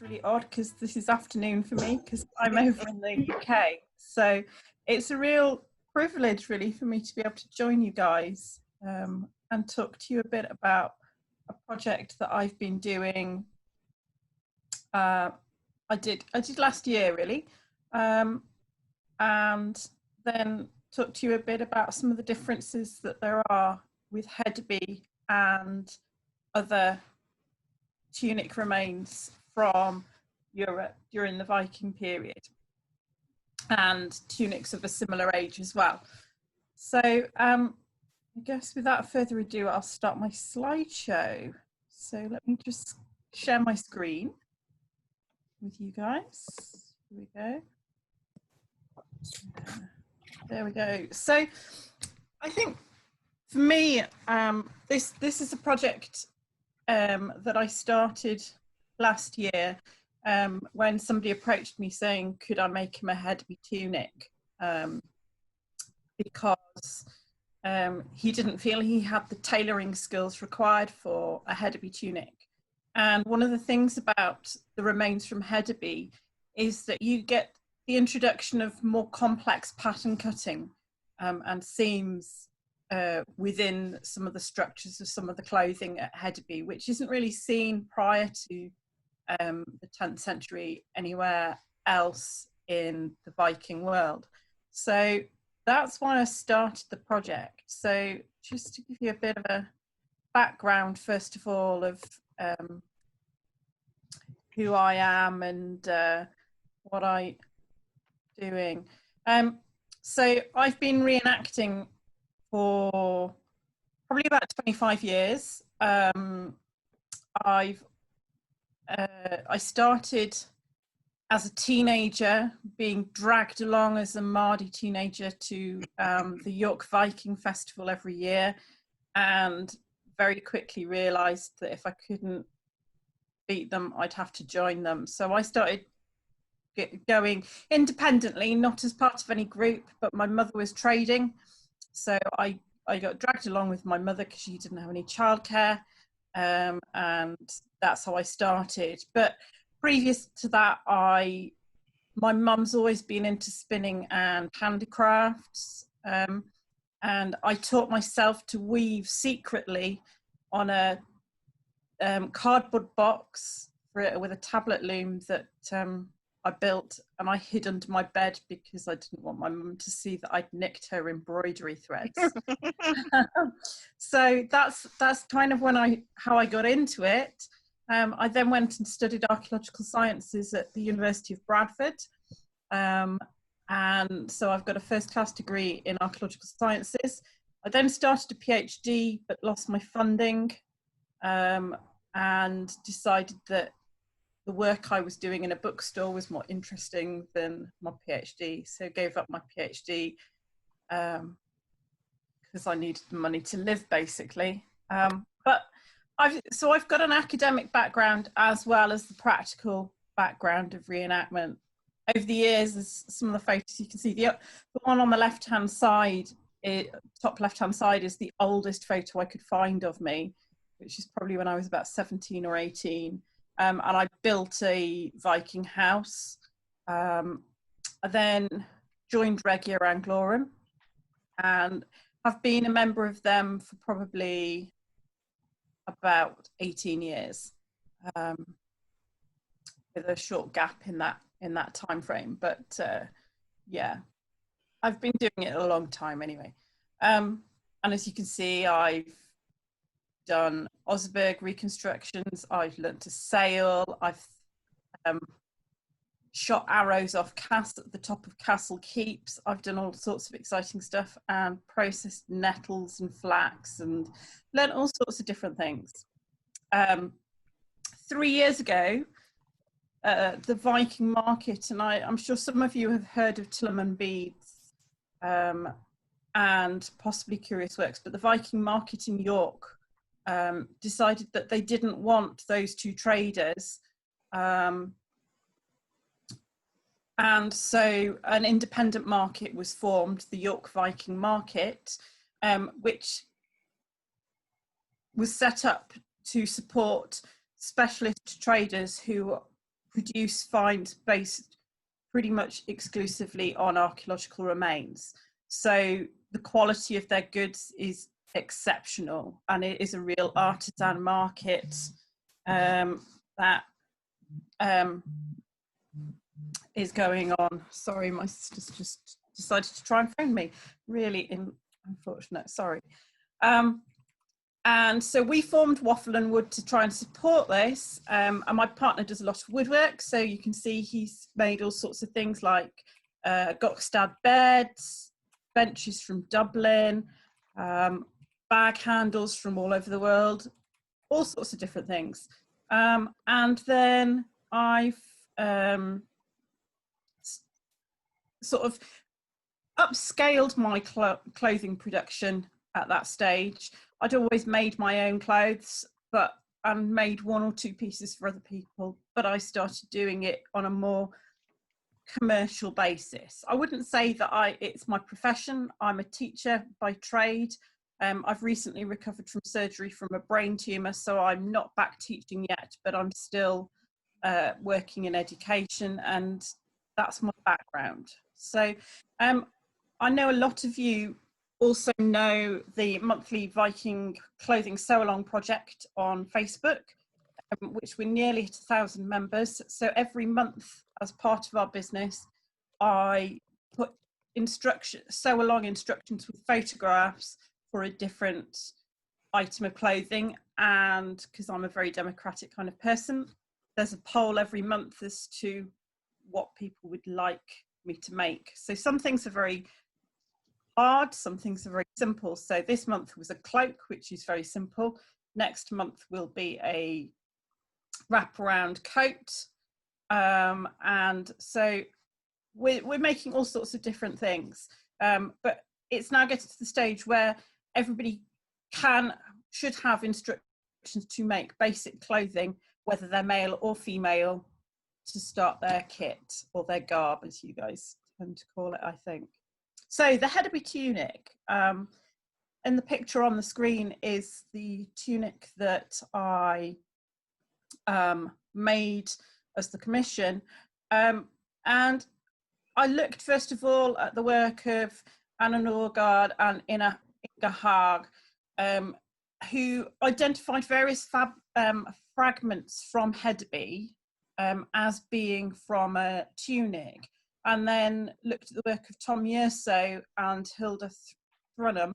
It's really odd because this is afternoon for me because I'm over in the UK. So it's a real privilege really for me to be able to join you guys and talk to you a bit about a project that I've been doing. I did last year really, and then talk to you a bit about some of the differences that there are with Hedeby and other tunic remains from Europe during the Viking period, and tunics of a similar age as well. So I guess without further ado, I'll start my slideshow. So let me just share my screen with you guys. Here we go. There we go. So I think for me, this is a project that I started last year when somebody approached me saying, could I make him a Hedeby tunic? Because he didn't feel he had the tailoring skills required for a Hedeby tunic. And one of the things about the remains from Hedeby is that you get the introduction of more complex pattern cutting and seams within some of the structures of some of the clothing at Hedeby, which isn't really seen prior to the 10th century anywhere else in the Viking world. So that's why I started the project. So just to give you a bit of a background, first of all, of who I am and what I'm doing. So I've been reenacting for probably about 25 years. I started as a teenager, being dragged along as a Mardy teenager to the York Viking Festival every year, and very quickly realised that if I couldn't beat them, I'd have to join them. So I started going independently, not as part of any group, but my mother was trading. So I got dragged along with my mother because she didn't have any childcare, and that's how I started. But previous to that, my mum's always been into spinning and handicrafts, and I taught myself to weave secretly on a cardboard box with a tablet loom that I built, and I hid under my bed because I didn't want my mum to see that I'd nicked her embroidery threads. So that's kind of how I got into it. I then went and studied archaeological sciences at the University of Bradford, and so I've got a first-class degree in archaeological sciences. I then started a PhD but lost my funding, and decided that the work I was doing in a bookstore was more interesting than my PhD, so gave up my PhD because I needed the money to live, basically. But I've got an academic background as well as the practical background of reenactment. Over the years, as some of the photos you can see, the one on the left-hand side, top left-hand side, is the oldest photo I could find of me, which is probably when I was about 17 or 18. And I built a Viking house. I then joined Regia Anglorum, and I've been a member of them for probably about 18 years, with a short gap in that time frame. But yeah, I've been doing it a long time anyway. And as you can see, I've done Osberg reconstructions, I've learnt to sail, I've shot arrows off the top of castle keeps, I've done all sorts of exciting stuff, and processed nettles and flax, and learnt all sorts of different things. 3 years ago, the Viking market, and I'm sure some of you have heard of Tillman beads and possibly Curious Works, but the Viking market in York decided that they didn't want those two traders, and so an independent market was formed, the York Viking market, which was set up to support specialist traders who produce finds based pretty much exclusively on archaeological remains. So the quality of their goods is exceptional, and it is a real artisan market that is going on. Sorry, my sister's just decided to try and phone me. Really unfortunate, sorry. And so we formed Waffle and Wood to try and support this. And my partner does a lot of woodwork. So you can see he's made all sorts of things like Bowstead beds, benches from Dublin, bag handles from all over the world, all sorts of different things. And then I've sort of upscaled my clothing production at that stage. I'd always made my own clothes, and made 1 or 2 pieces for other people, but I started doing it on a more commercial basis. I wouldn't say that it's my profession. I'm a teacher by trade. I've recently recovered from surgery from a brain tumour, so I'm not back teaching yet, but I'm still working in education, and that's my background. So I know a lot of you also know the monthly Viking clothing sew-along project on Facebook, which we're nearly at 1,000 members. So every month, as part of our business, I put sew-along instructions with photographs for a different item of clothing. And because I'm a very democratic kind of person, there's a poll every month as to what people would like me to make. So some things are very hard, some things are very simple. So this month was a cloak, which is very simple. Next month will be a wraparound coat. And so we're making all sorts of different things. But it's now getting to the stage where everybody should have instructions to make basic clothing, whether they're male or female, to start their kit, or their garb, as you guys tend to call it, I think. So the Hedeby Tunic, in the picture on the screen, is the tunic that I made as the commission. And I looked first of all at the work of Anna Norgard and Inga Haag, who identified various fragments from Hedeby as being from a tunic, and then looked at the work of Tom Yerso and Hilda Thrunham,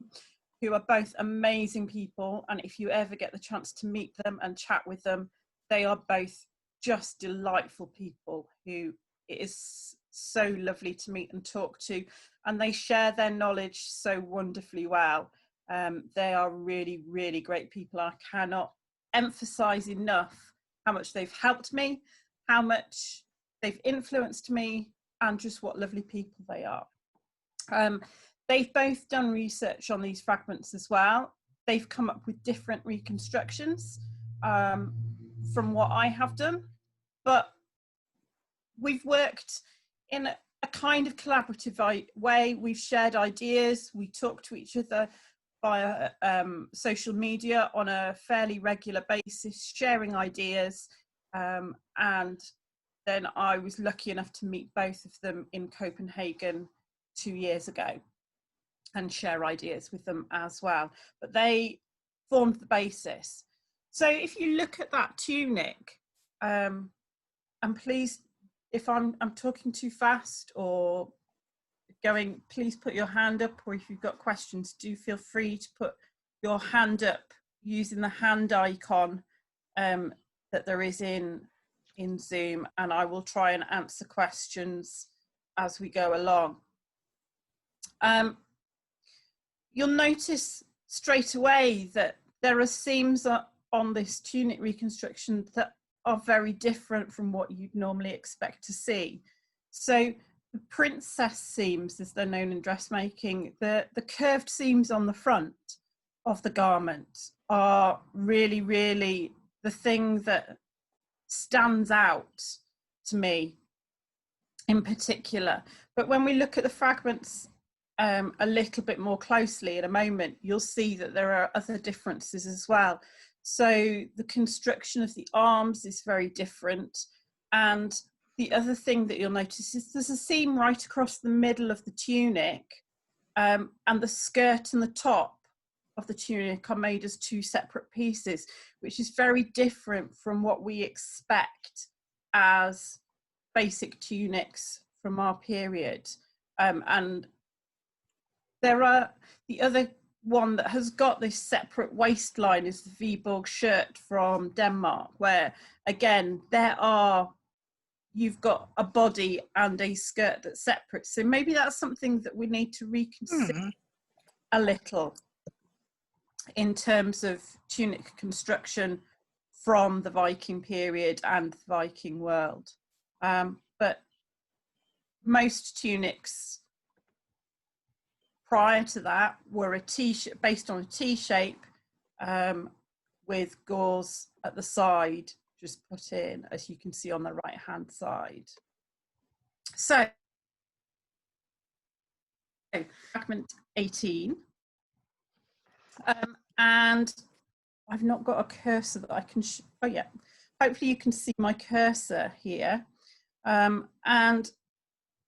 who are both amazing people. And if you ever get the chance to meet them and chat with them, they are both just delightful people who it is so lovely to meet and talk to, and they share their knowledge so wonderfully well. They are really, really great people. I cannot emphasize enough how much they've helped me, how much they've influenced me, and just what lovely people they are. They've both done research on these fragments as well. They've come up with different reconstructions from what I have done, but we've worked in a kind of collaborative way. We've shared ideas, we talk to each other via social media on a fairly regular basis, sharing ideas, and then I was lucky enough to meet both of them in Copenhagen 2 years ago and share ideas with them as well. But they formed the basis. So if you look at that tunic, and please, if I'm talking too fast or going, please put your hand up, or if you've got questions, do feel free to put your hand up using the hand icon that there is in Zoom, and I will try and answer questions as we go along. You'll notice straight away that there are seams on this tunic reconstruction that are very different from what you'd normally expect to see. So the princess seams, as they're known in dressmaking, the curved seams on the front of the garment are really, really the thing that stands out to me in particular. But when we look at the fragments a little bit more closely in a moment, you'll see that there are other differences as well. So the construction of the arms is very different, And the other thing that you'll notice is there's a seam right across the middle of the tunic, and the skirt and the top of the tunic are made as two separate pieces, which is very different from what we expect as basic tunics from our period. And there are, the other one that has got this separate waistline is the Viborg shirt from Denmark, where again you've got a body and a skirt that's separate. So maybe that's something that we need to reconsider a little in terms of tunic construction from the Viking period and the Viking world. But most tunics prior to that were a T-shape, based on a T-shape, with gauze at the side just put in, as you can see on the right hand side. So fragment 18, and I've not got a cursor that I can oh yeah, hopefully you can see my cursor here, and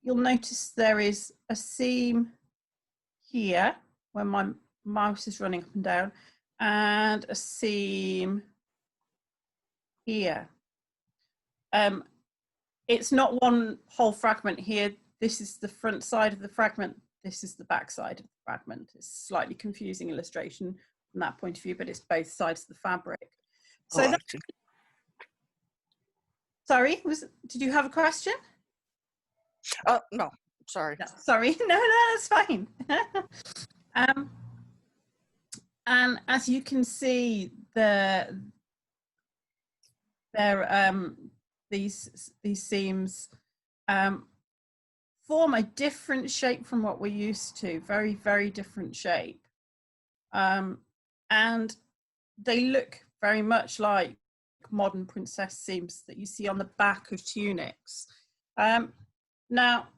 you'll notice there is a seam here when my mouse is running up and down, and a seam here. It's not one whole fragment here. This is the front side of the fragment. This is the back side of the fragment. It's a slightly confusing illustration from that point of view, but it's both sides of the fabric. So sorry, did you have a question? No, sorry. No, sorry, no, that's fine. And as you can see, these seams form a different shape from what we're used to, very, very different shape. And they look very much like modern princess seams that you see on the back of tunics. Now,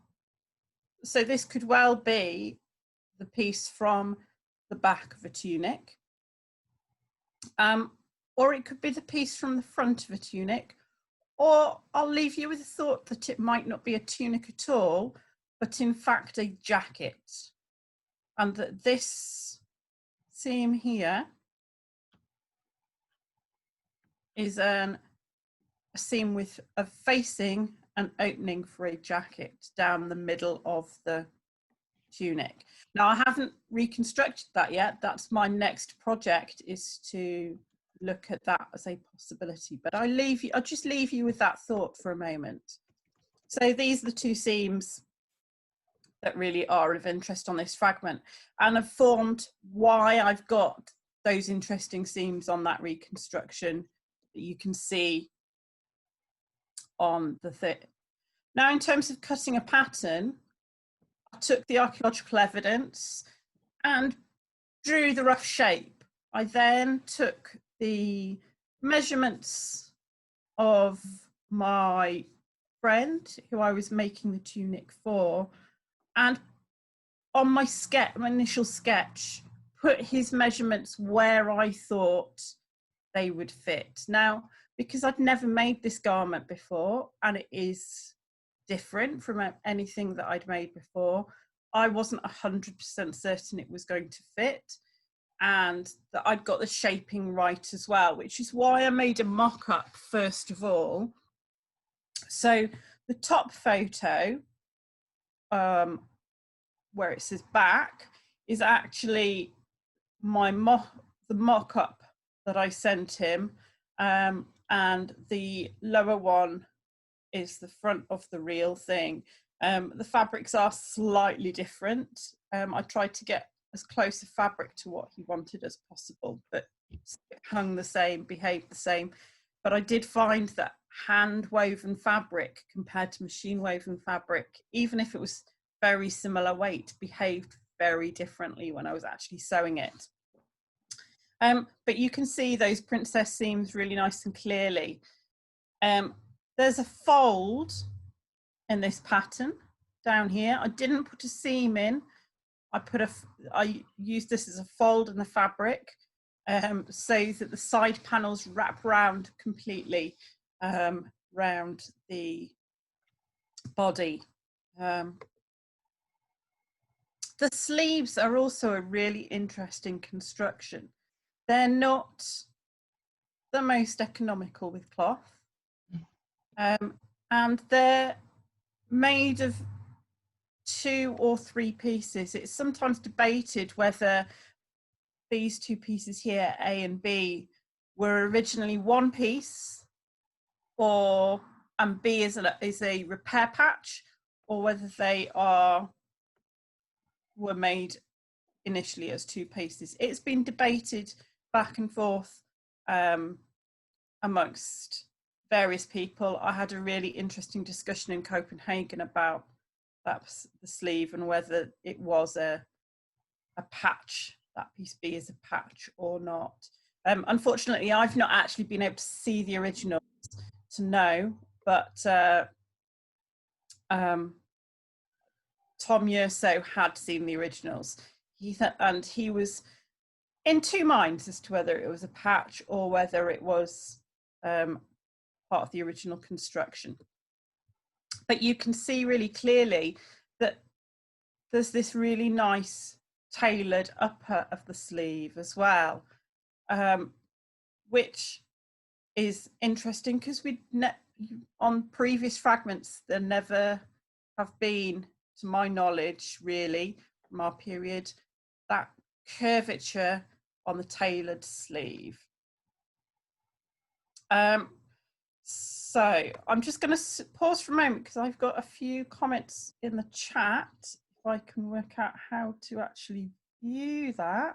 so this could well be the piece from the back of a tunic, or it could be the piece from the front of a tunic, or I'll leave you with the thought that it might not be a tunic at all, but in fact a jacket, and that this seam here is a seam with a facing an opening for a jacket down the middle of the tunic. Now, I haven't reconstructed that yet. That's my next project, is to look at that as a possibility, but I'll just leave you with that thought for a moment. So these are the two seams that really are of interest on this fragment, and have formed why I've got those interesting seams on that reconstruction that you can see on the thing. Now, in terms of cutting a pattern, I took the archaeological evidence and drew the rough shape. I then took the measurements of my friend who I was making the tunic for, and on my initial sketch, put his measurements where I thought they would fit. Now, because I'd never made this garment before, and it is different from anything that I'd made before, I wasn't 100% certain it was going to fit, and that I'd got the shaping right as well, which is why I made a mock-up first of all. So the top photo, where it says back, is actually the mock-up that I sent him, and the lower one is the front of the real thing. The fabrics are slightly different. I tried to get as close a fabric to what he wanted as possible, but it hung the same, behaved the same. But I did find that hand woven fabric compared to machine woven fabric, even if it was very similar weight, behaved very differently when I was actually sewing it. But you can see those princess seams really nice and clearly. There's a fold in this pattern down here. I didn't put a seam in. I used this as a fold in the fabric, so that the side panels wrap round completely, round the body. The sleeves are also a really interesting construction. They're not the most economical with cloth, and they're made of 2 or 3 pieces. It's sometimes debated whether these 2 pieces here, A and B, were originally 1 piece, and B is a repair patch, or whether they were made initially as 2 pieces. It's been debated back and forth amongst various people. I had a really interesting discussion in Copenhagen about the sleeve and whether it was a patch, that piece B is a patch or not. Unfortunately, I've not actually been able to see the originals to know, but Tom Yerso had seen the originals. And he was in 2 minds as to whether it was a patch or whether it was part of the original construction. But you can see really clearly that there's this really nice tailored upper of the sleeve as well, which is interesting because on previous fragments there never have been, to my knowledge really, from our period, that curvature on the tailored sleeve. So I'm just going to pause for a moment because I've got a few comments in the chat, if I can work out how to actually view that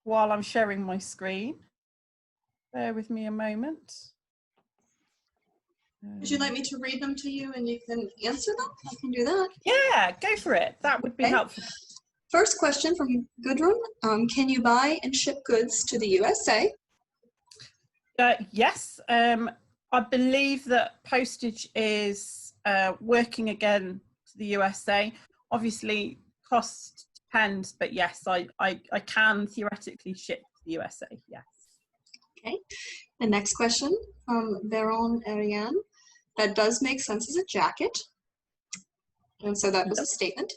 while I'm sharing my screen. Bear with me a moment. Would you like me to read them to you and you can answer them? I can do that. Yeah, go for it. That would be helpful. First question from Gudrun. Can you buy and ship goods to the USA? Yes. I believe that postage is working again to the USA. Obviously, cost depends, but yes, I can theoretically ship to the USA, yes. Okay. The next question from Baron Ariane. That does make sense as a jacket. And so that was a statement.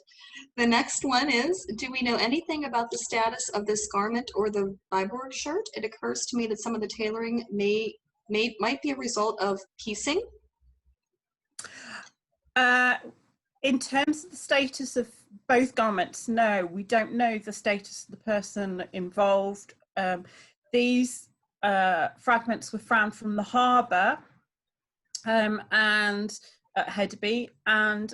The next one is, do we know anything about the status of this garment or the Viborg shirt? It occurs to me that some of the tailoring might be a result of piecing. In terms of the status of both garments, no, we don't know the status of the person involved. These fragments were found from the harbour and at Hedeby, and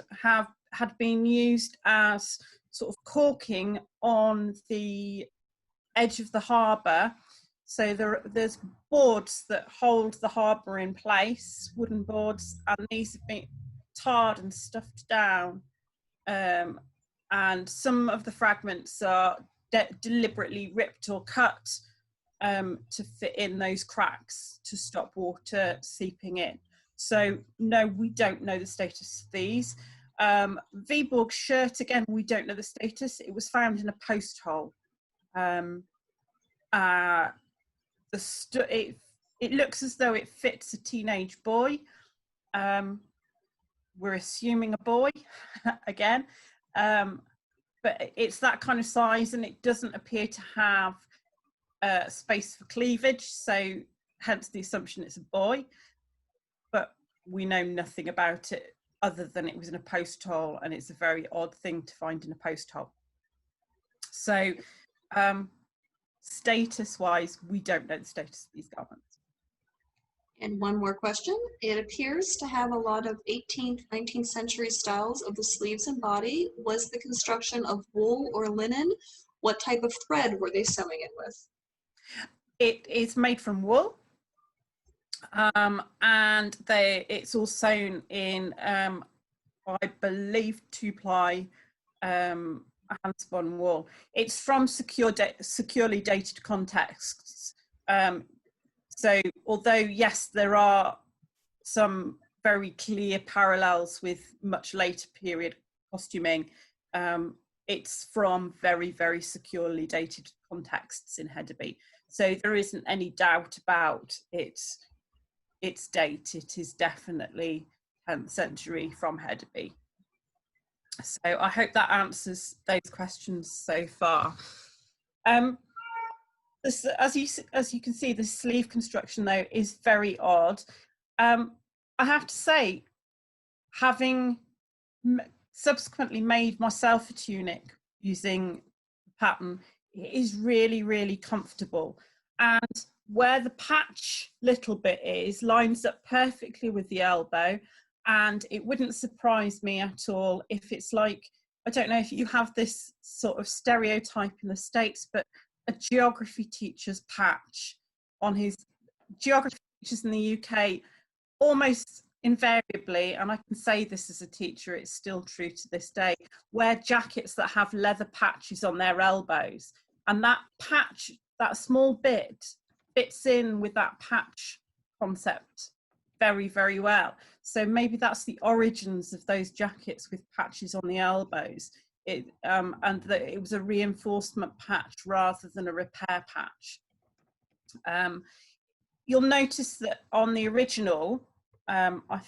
had been used as sort of caulking on the edge of the harbour. So there's boards that hold the harbour in place, wooden boards, and these have been tarred and stuffed down. And some of the fragments are deliberately ripped or cut to fit in those cracks to stop water seeping in. So no, we don't know the status of these. Viborg shirt, again, we don't know the status. It was found in a post hole. It looks as though it fits a teenage boy. We're assuming a boy again, but it's that kind of size, and it doesn't appear to have space for cleavage, so hence the assumption it's a boy. But we know nothing about it other than it was in a post hole, and it's a very odd thing to find in a post hole. So status wise, we don't know the status of these garments. And one more question. It appears to have a lot of 18th, 19th century styles of the sleeves and body. Was the construction of wool or linen? What type of thread were they sewing it with? It is made from wool, and it's all sewn in, I believe, 2-ply handspun wool. It's from securely dated contexts. So although, yes, there are some very clear parallels with much later period costuming, it's from very, very securely dated contexts in Hedeby. So there isn't any doubt about it its date, it is definitely 10th century from Hedeby. So I hope that answers those questions so far. As you can see, the sleeve construction though is very odd. I have to say, having subsequently made myself a tunic using the pattern, it is really, really comfortable. And where the patch little bit is, lines up perfectly with the elbow. And it wouldn't surprise me at all if it's like, I don't know if you have this sort of stereotype in the States, but a geography teacher's patch on his geography teachers in the UK almost invariably, and I can say this as a teacher, it's still true to this day, wear jackets that have leather patches on their elbows. And that patch, that small bit, fits in with that patch concept very, very well. So maybe that's the origins of those jackets with patches on the elbows. And that it was a reinforcement patch rather than a repair patch. You'll notice that on the original, I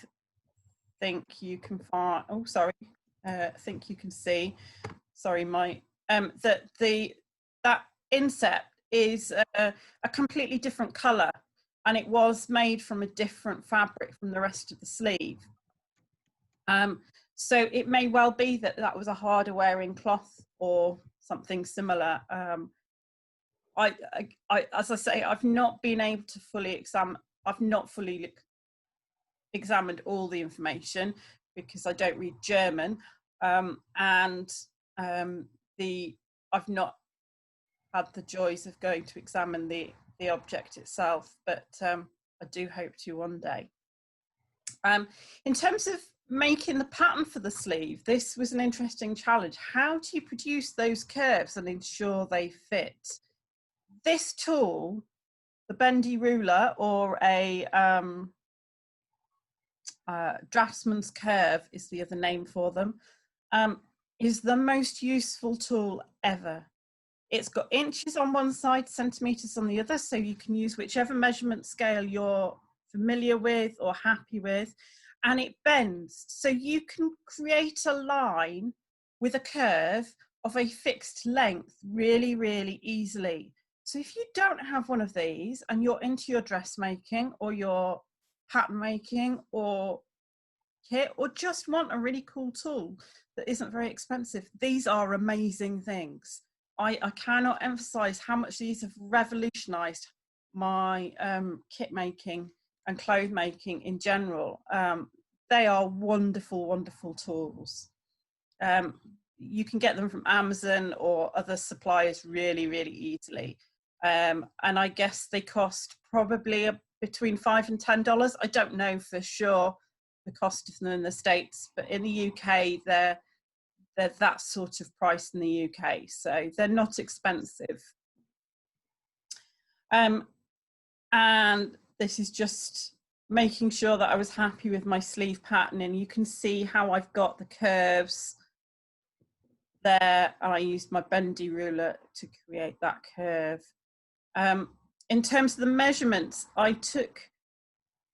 think you can find, oh, sorry, I think you can see, sorry, that inset is a completely different colour, and it was made from a different fabric from the rest of the sleeve. So it may well be that that was a harder wearing cloth or something similar. As I say, I've not been able to fully examine, I've not fully examined all the information because I don't read German, and I've not had the joys of going to examine the object itself, but I do hope to one day. In terms of making the pattern for the sleeve, this was an interesting challenge. How do you produce those curves and ensure they fit? This tool, the bendy ruler, or a draftsman's curve is the other name for them, is the most useful tool ever. It's got inches on one side, centimeters on the other, so you can use whichever measurement scale you're familiar with or happy with, and it bends. So you can create a line with a curve of a fixed length really, really easily. So if you don't have one of these and you're into your dressmaking or your pattern making or kit, or just want a really cool tool that isn't very expensive, these are amazing things. I cannot emphasize how much these have revolutionized my kit making and clothes making in general. They are wonderful, wonderful tools. You can get them from Amazon or other suppliers really, really easily. And I guess they cost probably between $5 and $10. I don't know for sure the cost of them in the States, but in the UK, they're that sort of price in the UK, so they're not expensive. And this is just making sure that I was happy with my sleeve pattern, and you can see how I've got the curves there, and I used my bendy ruler to create that curve. In terms of the measurements, I took,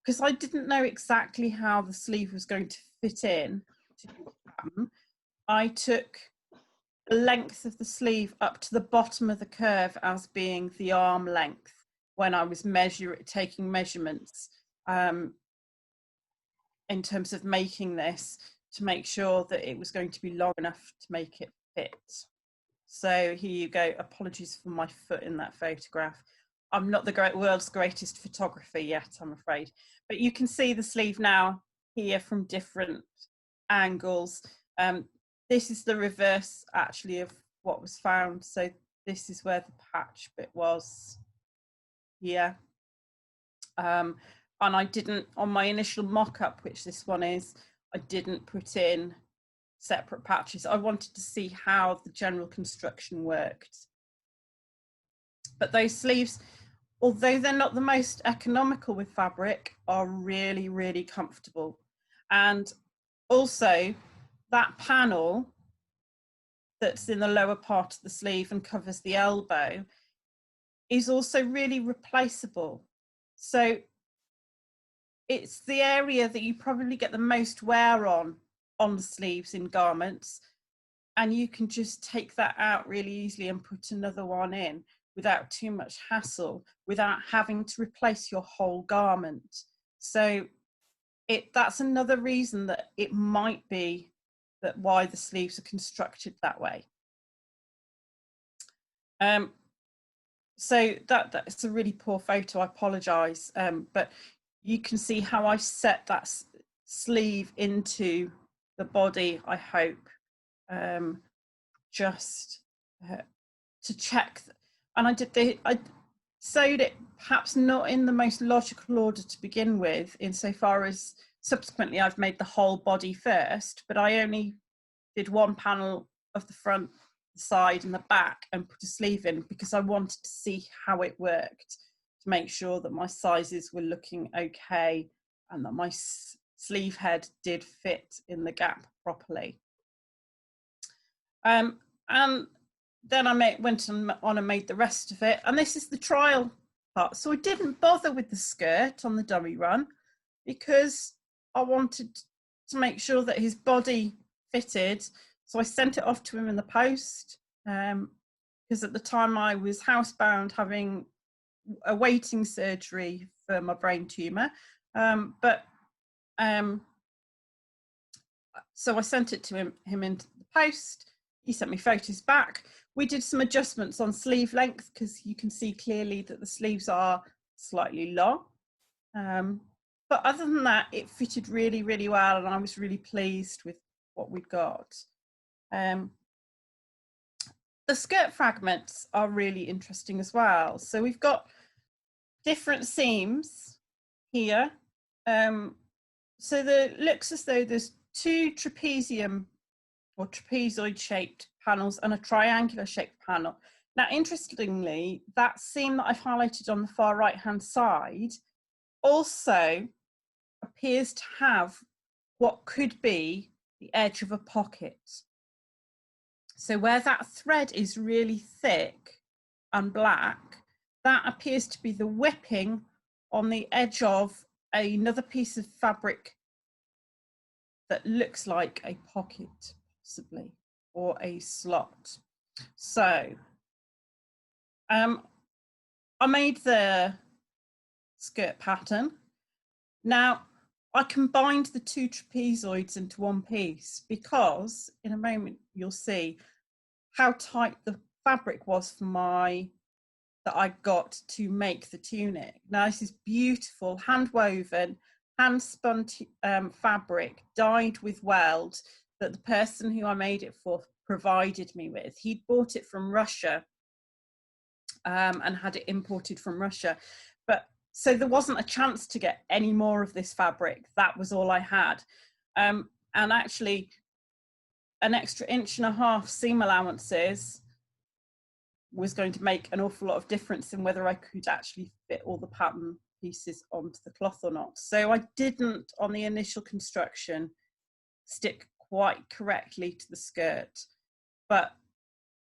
because I didn't know exactly how the sleeve was going to fit in to the pattern, I took the length of the sleeve up to the bottom of the curve as being the arm length when I was taking measurements in terms of making this, to make sure that it was going to be long enough to make it fit. So here you go. Apologies for my foot in that photograph. I'm not the world's greatest photographer yet, I'm afraid. But you can see the sleeve now here from different angles. This is the reverse actually of what was found. So this is where the patch bit was here. And I didn't, on my initial mock-up, which this one is, I didn't put in separate patches. I wanted to see how the general construction worked. But those sleeves, although they're not the most economical with fabric, are really, really comfortable. And also that panel that's in the lower part of the sleeve and covers the elbow is also really replaceable. So it's the area that you probably get the most wear on the sleeves in garments, and you can just take that out really easily and put another one in without too much hassle, without having to replace your whole garment. So that's another reason that it might be that why the sleeves are constructed that way. So that's a really poor photo, I apologise, but you can see how I set that sleeve into the body, I hope, just to check. And I sewed it perhaps not in the most logical order to begin with, insofar as subsequently I've made the whole body first, but I only did one panel of the front, the side and the back and put a sleeve in because I wanted to see how it worked, to make sure that my sizes were looking okay and that my sleeve head did fit in the gap properly. And then I went on and made the rest of it, and this is the trial part. So I didn't bother with the skirt on the dummy run because I wanted to make sure that his body fitted. So I sent it off to him in the post because at the time I was housebound, having awaiting surgery for my brain tumour. So I sent it to him into the post. He sent me photos back. We did some adjustments on sleeve length because you can see clearly that the sleeves are slightly long. But other than that, it fitted really, really well, and I was really pleased with what we got. The skirt fragments are really interesting as well. So we've got different seams here. So it looks as though there's two trapezium or trapezoid shaped panels and a triangular shaped panel. Now, interestingly, that seam that I've highlighted on the far right hand side also appears to have what could be the edge of a pocket. So where that thread is really thick and black, that appears to be the whipping on the edge of another piece of fabric that looks like a pocket, possibly, or a slot. So I made the skirt pattern. Now I combined the two trapezoids into one piece because in a moment you'll see how tight the fabric was for that I got to make the tunic. Now this is beautiful, hand woven, hand spun fabric, dyed with weld, that the person who I made it for provided me with. He'd bought it from Russia and had it imported from Russia. But so there wasn't a chance to get any more of this fabric. That was all I had. And actually an extra 1.5 inch seam allowances was going to make an awful lot of difference in whether I could actually fit all the pattern pieces onto the cloth or not. So I didn't, on the initial construction, stick quite correctly to the skirt, but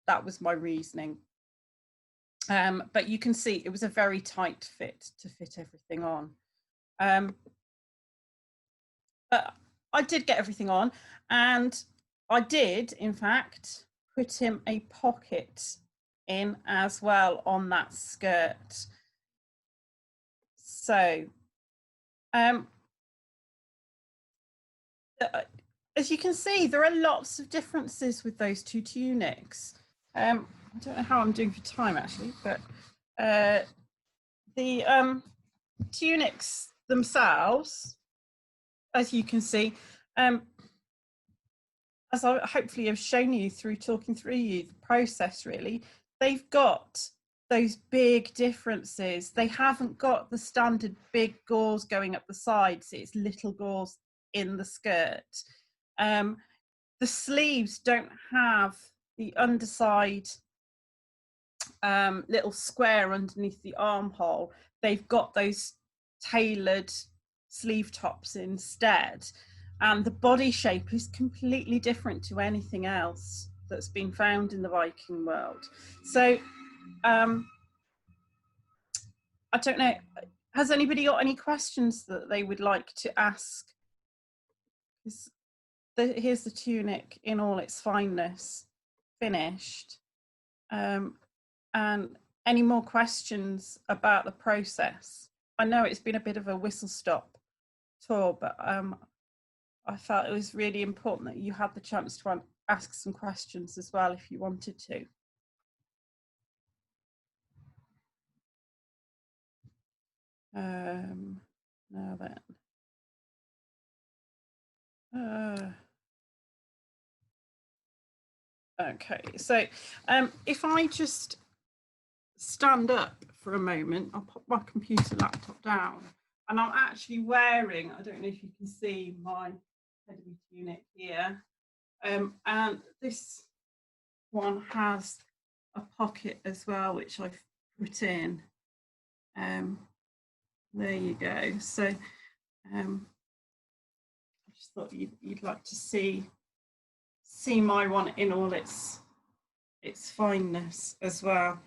that was my reasoning. But you can see it was a very tight fit to fit everything on. But I did get everything on, and I did, in fact, put him a pocket in as well on that skirt. So, as you can see, there are lots of differences with those two tunics. I don't know how I'm doing for time actually, but the tunics themselves, as you can see, as I hopefully have shown you through talking through the process, really, they've got those big differences. They haven't got the standard big gauze going up the sides. It's little gauze in the skirt. The sleeves don't have the underside little square underneath the armhole. They've got those tailored sleeve tops instead, and the body shape is completely different to anything else that's been found in the Viking world. So I don't know, has anybody got any questions that they would like to ask? Here's the tunic in all its fineness, finished. And any more questions about the process? I know it's been a bit of a whistle-stop tour, but I felt it was really important that you had the chance to ask some questions as well if you wanted to. Now then. Okay, so if I just stand up for a moment, I'll pop my computer laptop down, and I'm actually wearing, I don't know if you can see my Hedeby tunic here, and this one has a pocket as well, which I've put in. There you go. So I just thought you'd like to see my one in all its fineness as well.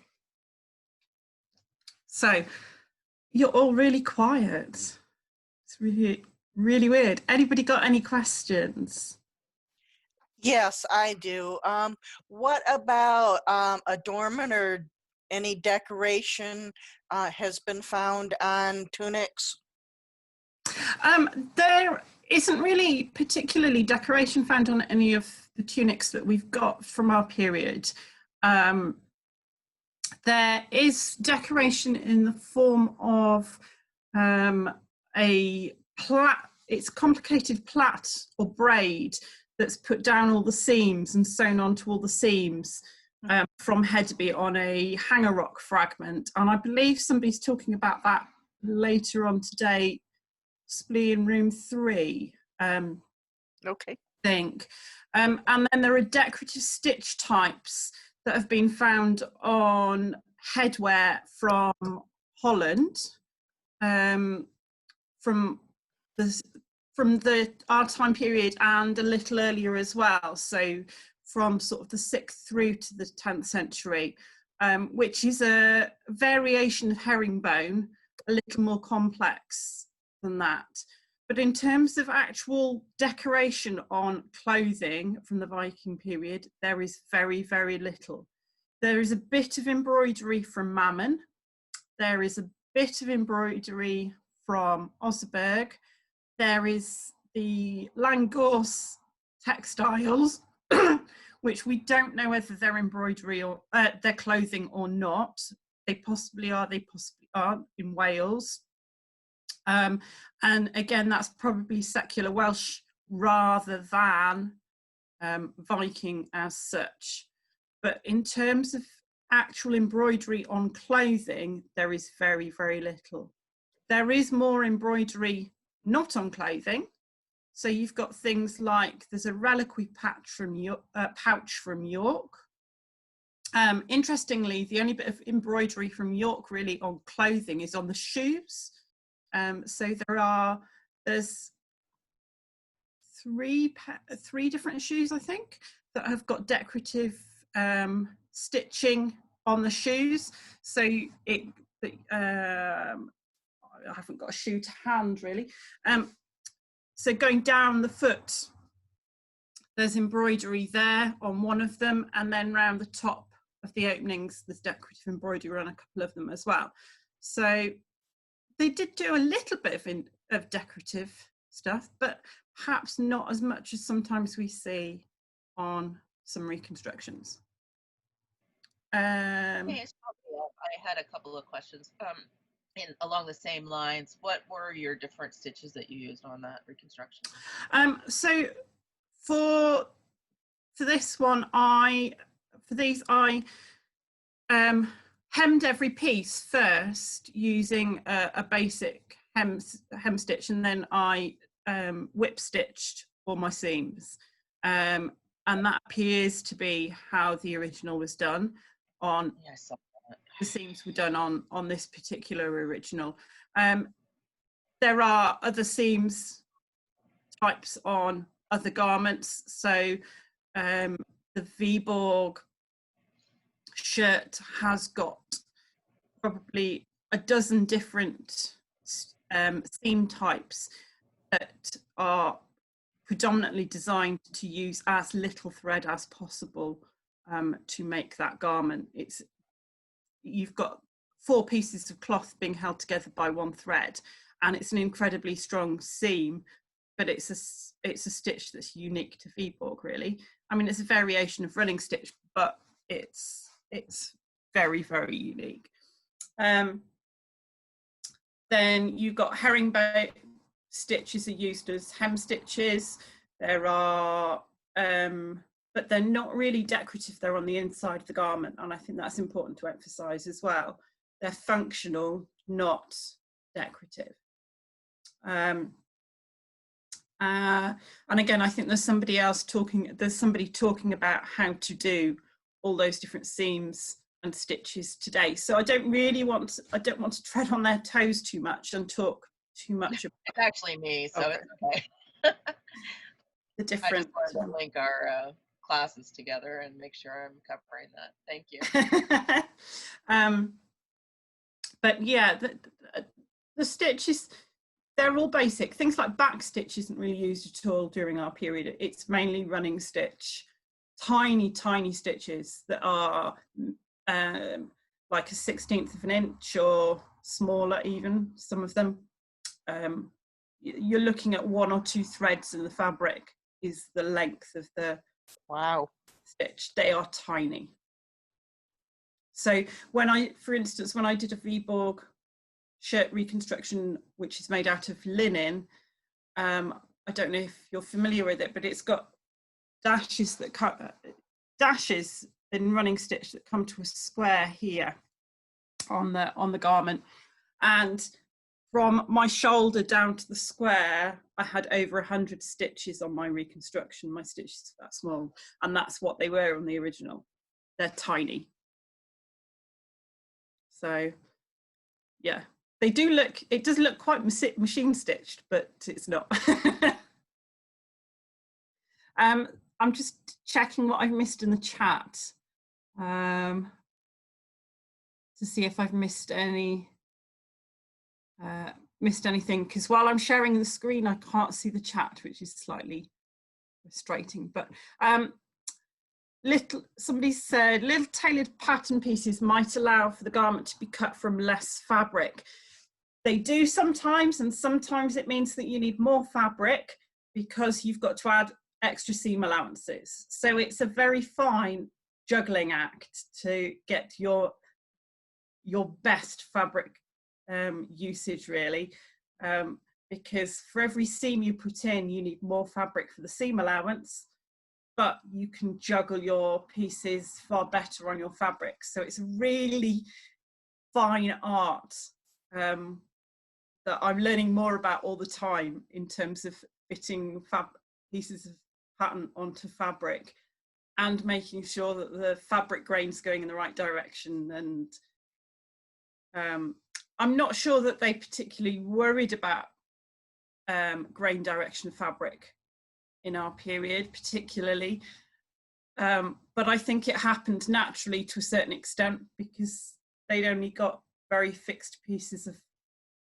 So you're all really quiet. It's really, really weird. Anybody got any questions? Yes, I do. What about adornment or any decoration has been found on tunics? There isn't really particularly decoration found on any of the tunics that we've got from our period. There is decoration in the form of a plait. It's complicated plait or braid that's put down all the seams and sewn onto all the seams from Hedeby on a hanger rock fragment. And I believe somebody's talking about that later on today, possibly in room 3. Okay. I think. And then there are decorative stitch types that have been found on headwear from Holland, from our time period and a little earlier as well. So from sort of the 6th through to the 10th century, which is a variation of herringbone, a little more complex than that. But in terms of actual decoration on clothing from the Viking period, there is very, very little. There is a bit of embroidery from Mammon. There is a bit of embroidery from Oseberg. There is the Langors textiles, which we don't know whether they're embroidery or they're clothing or not. They possibly are, they possibly aren't, in Wales. And again, that's probably secular Welsh rather than Viking as such. But in terms of actual embroidery on clothing, there is very, very little. There is more embroidery not on clothing. So you've got things like, there's a reliquary pouch from York. Interestingly, the only bit of embroidery from York really on clothing is on the shoes. So there's three different shoes, I think, that have got decorative stitching on the shoes. So I haven't got a shoe to hand really. So going down the foot, there's embroidery there on one of them, and then round the top of the openings, there's decorative embroidery on a couple of them as well. So they did do a little bit of decorative stuff, but perhaps not as much as sometimes we see on some reconstructions. I had a couple of questions along the same lines. What were your different stitches that you used on that reconstruction? So for this one, I hemmed every piece first using a basic hem stitch, and then I whip stitched all my seams, and that appears to be how the original was done. The seams were done on this particular original. There are other seams types on other garments, so the Viborg shirt has got probably a dozen different seam types that are predominantly designed to use as little thread as possible to make that garment. You've got 4 pieces of cloth being held together by 1 thread, and it's an incredibly strong seam, but it's a stitch that's unique to Viborg, really. I mean, it's a variation of running stitch, but it's very, very unique. Then you've got herringbone stitches are used as hem stitches. There are, but they're not really decorative. They're on the inside of the garment, and I think that's important to emphasize as well. They're functional, not decorative. And again, I think there's somebody talking about how to do all those different seams and stitches today. So I don't want to tread on their toes too much and talk too much about It's actually me, so Okay. it's okay. the different. I just wanted to link our classes together and make sure I'm covering that. Thank you. But yeah, the stitches, they're all basic. Things like back stitch isn't really used at all during our period. It's mainly running stitch, tiny, tiny stitches that are like a 1/16 of an inch or smaller even, some of them. You're looking at 1 or 2 threads in the fabric is the length of the stitch. They are tiny. So for instance, when I did a Viborg shirt reconstruction, which is made out of linen, I don't know if you're familiar with it, but it's got dashes in running stitch that come to a square here on the garment, and from my shoulder down to the square, I had over 100 stitches on my reconstruction. My stitches are that small, and that's what they were on the original. They're tiny. So, yeah, they do look. It does look quite machine stitched, but it's not. I'm just checking what I've missed in the chat to see if I've missed anything, because while I'm sharing the screen I can't see the chat, which is slightly frustrating. But somebody said little tailored pattern pieces might allow for the garment to be cut from less fabric. They do sometimes, and sometimes it means that you need more fabric because you've got to add extra seam allowances. So it's a very fine juggling act to get your best fabric usage, really, because for every seam you put in, you need more fabric for the seam allowance, but you can juggle your pieces far better on your fabric. So it's a really fine art that I'm learning more about all the time in terms of fitting pieces of pattern onto fabric and making sure that the fabric grain's going in the right direction. And I'm not sure that they particularly worried about grain direction of fabric in our period particularly, but I think it happened naturally to a certain extent because they'd only got very fixed pieces of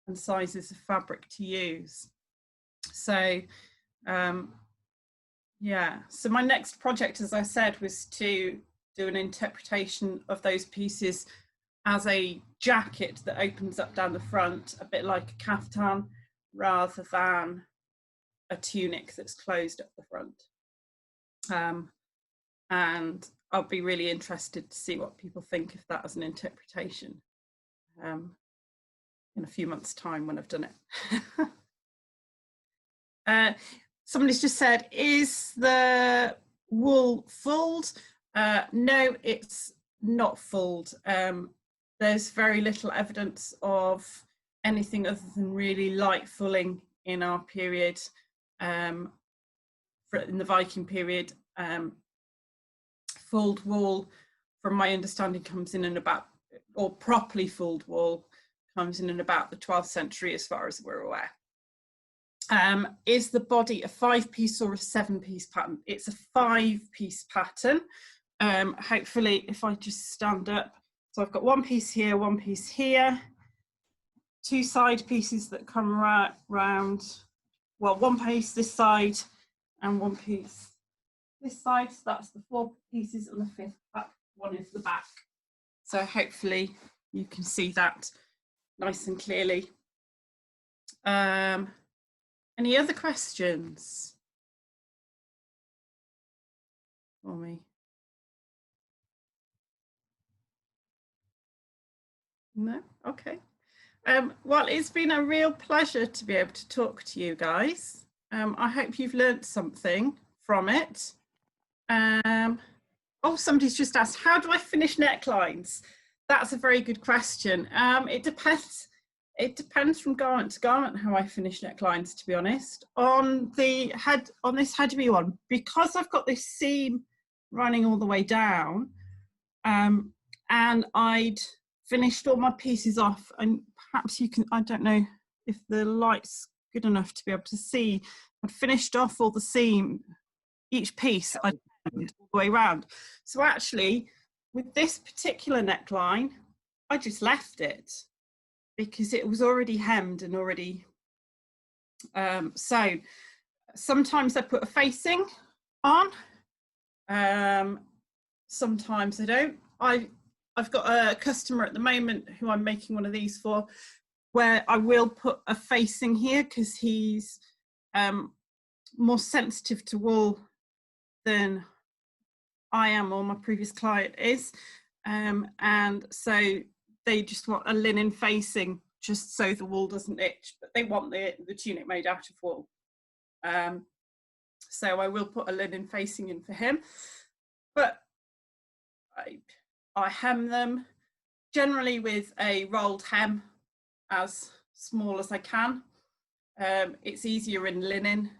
and sizes of fabric to use. So yeah, so my next project, as I said, was to do an interpretation of those pieces as a jacket that opens up down the front, a bit like a caftan, rather than a tunic that's closed at the front. And I'll be really interested to see what people think of that as an interpretation in a few months' time when I've done it. Somebody's just said, is the wool fulled? No, it's not fulled. There's very little evidence of anything other than really light fulling in our period, in the Viking period. Fulled wool, from my understanding, comes in and about, or properly fulled wool comes in and about the 12th century as far as we're aware. Is the body a 5-piece or a 7-piece pattern? It's a 5-piece pattern. Hopefully, if I just stand up, so I've got 1 piece here, 1 piece here, 2 side pieces that come round, well, 1 piece this side and 1 piece this side. So that's the 4 pieces, and the 5th one is the back. So hopefully you can see that nice and clearly. Any other questions for me? No? Okay. Well, it's been a real pleasure to be able to talk to you guys. I hope you've learnt something from it. Oh, somebody's just asked, how do I finish necklines? That's a very good question. It depends. It depends from garment to garment how I finish necklines, to be honest. On this Hedeby one, because I've got this seam running all the way down, and I'd finished all my pieces off, and perhaps you can, I don't know if the light's good enough to be able to see, I'd finished off all the seam, each piece I did all the way around. So actually, with this particular neckline, I just left it because it was already hemmed and already, so sometimes I put a facing on, sometimes I don't. I've got a customer at the moment who I'm making one of these for, where I will put a facing here because he's more sensitive to wool than I am or my previous client is, and so they just want a linen facing just so the wool doesn't itch, but they want the tunic made out of wool. So I will put a linen facing in for him, but I hem them generally with a rolled hem as small as I can. It's easier in linen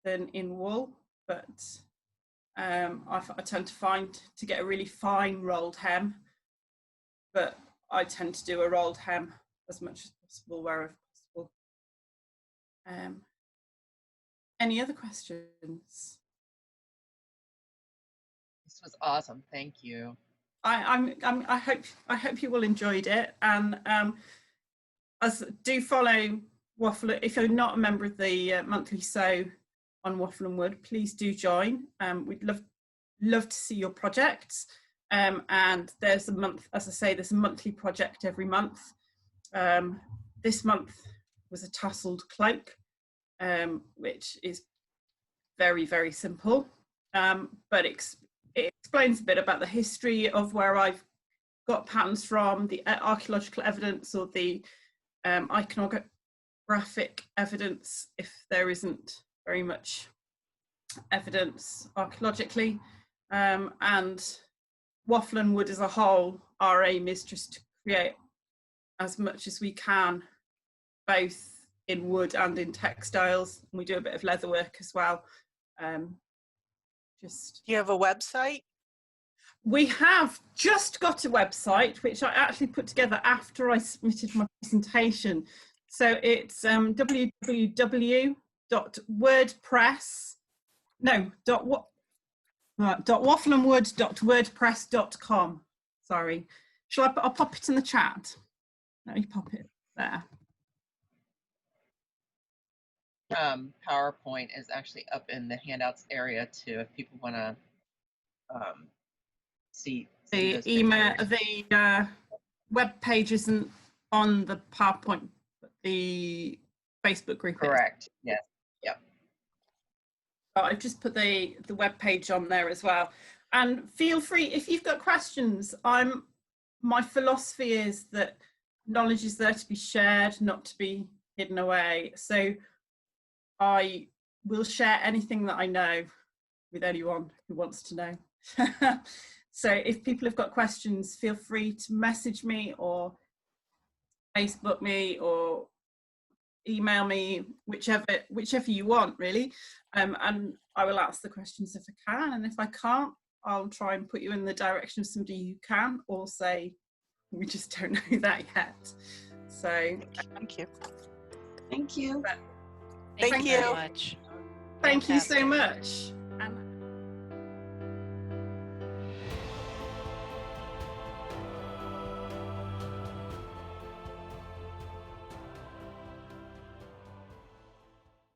than in wool, but I tend to find to get a really fine rolled hem, but I tend to do a rolled hem as much as possible wherever possible. Any other questions? This was awesome. Thank you. I hope you all enjoyed it, and do follow Waffle. If you're not a member of the monthly sew on Waffle and Wood, please do join. We'd love to see your projects. And there's a month, as I say, there's a monthly project every month. This month was a tasseled cloak, which is very, very simple, but it explains a bit about the history of where I've got patterns from, the archaeological evidence or the iconographic evidence, if there isn't very much evidence archaeologically, and Waffle and Wood as a whole, our aim is just to create as much as we can, both in wood and in textiles. And we do a bit of leather work as well. Do you have a website? We have just got a website, which I actually put together after I submitted my presentation. So it's waffleandwood.wordpress.com. Sorry. I'll pop it in the chat. Let me pop it there. PowerPoint is actually up in the handouts area too, if people want to see the those email. pictures. The web page isn't on the PowerPoint, but the Facebook group. Correct. Yes. Yep. But I've just put the web page on there as well. And feel free if you've got questions. My philosophy is that knowledge is there to be shared, not to be hidden away. So I will share anything that I know with anyone who wants to know. So if people have got questions, feel free to message me or Facebook me or email me, whichever you want, really. And I will ask the questions if I can. And if I can't, I'll try and put you in the direction of somebody who can, or say, we just don't know that yet. So Thank you. Thank you. Thank you. Very much. Thank you so Fantastic. much.